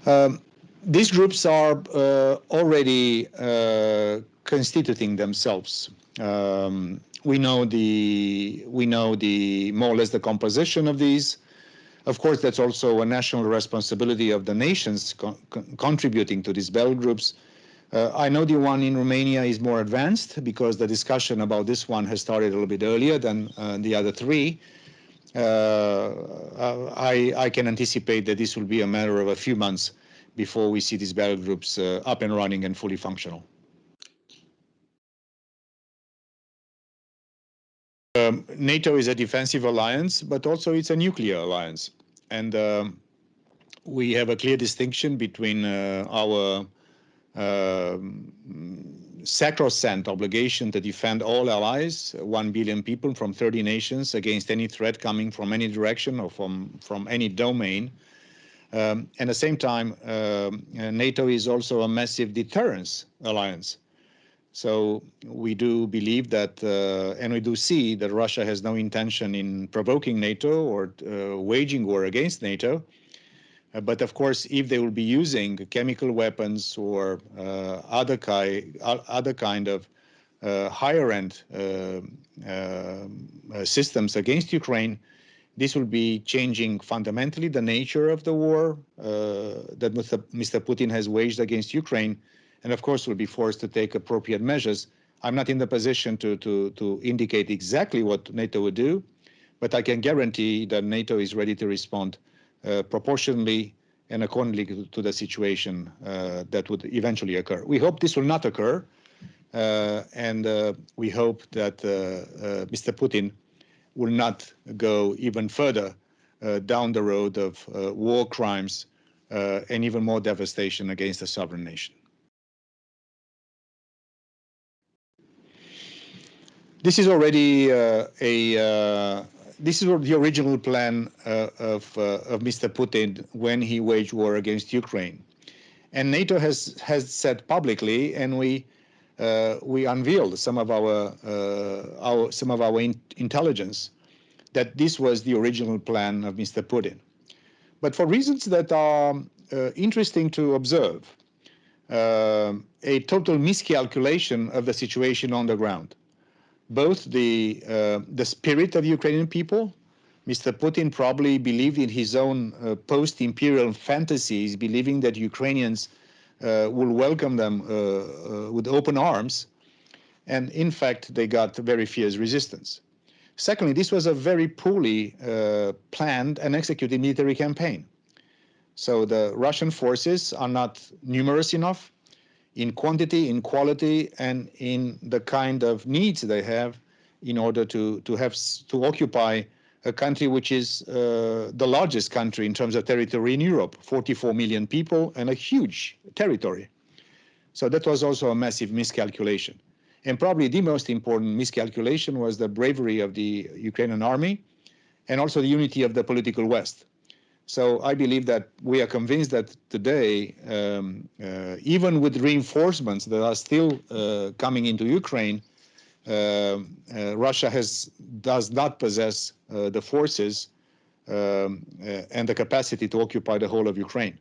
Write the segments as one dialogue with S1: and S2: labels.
S1: Um, these groups are already constituting themselves. We know the more or less the composition of these. Of course, that's also a national responsibility of the nations contributing to these battle groups. I know the one in Romania is more advanced because the discussion about this one has started a little bit earlier than the other three. I can anticipate that this will be a matter of a few months before we see these battle groups up and running and fully functional. NATO is a defensive alliance, but also it's a nuclear alliance. And we have a clear distinction between our sacrosanct obligation to defend all allies, 1 billion people from 30 nations, against any threat coming from any direction or from any domain. At the same time, NATO is also a massive deterrence alliance. So we do believe that, and we do see that Russia has no intention in provoking NATO or waging war against NATO. But of course, if they will be using chemical weapons or other kind of higher-end systems against Ukraine, this will be changing fundamentally the nature of the war that Mr. Putin has waged against Ukraine, and of course will be forced to take appropriate measures. I'm not in the position to indicate exactly what NATO would do, but I can guarantee that NATO is ready to respond proportionally and accordingly to the situation that would eventually occur. We hope this will not occur, and we hope that Mr. Putin will not go even further down the road of war crimes and even more devastation against a sovereign nation. This is already this is the original plan of Mr. Putin when he waged war against Ukraine, and NATO has said publicly, and we unveiled some of our intelligence that this was the original plan of Mr. Putin. But for reasons that are interesting to observe, a total miscalculation of the situation on the ground. Both the spirit of Ukrainian people, Mr. Putin probably believed in his own post-imperial fantasies, believing that Ukrainians will welcome them with open arms, and in fact they got very fierce resistance. Secondly, this was a very poorly planned and executed military campaign. So the Russian forces are not numerous enough in quantity, in quality, and in the kind of needs they have in order to occupy a country which is the largest country in terms of territory in Europe, 44 million people and a huge territory. So that was also a massive miscalculation. And probably the most important miscalculation was the bravery of the Ukrainian army and also the unity of the political West. So I believe that we are convinced that today, even with reinforcements that are still coming into Ukraine, Russia does not possess the forces and the capacity to occupy the whole of Ukraine.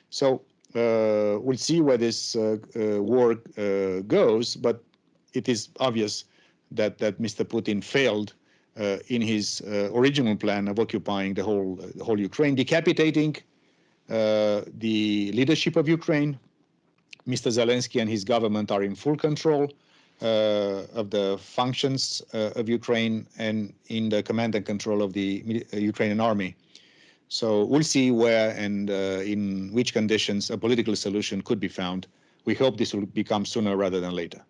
S1: So we'll see where this war goes, but it is obvious that Mr. Putin failed in his original plan of occupying the whole Ukraine, decapitating the leadership of Ukraine. Mr. Zelensky and his government are in full control of the functions of Ukraine and in the command and control of the Ukrainian army. So we'll see where and in which conditions a political solution could be found. We hope this will become sooner rather than later.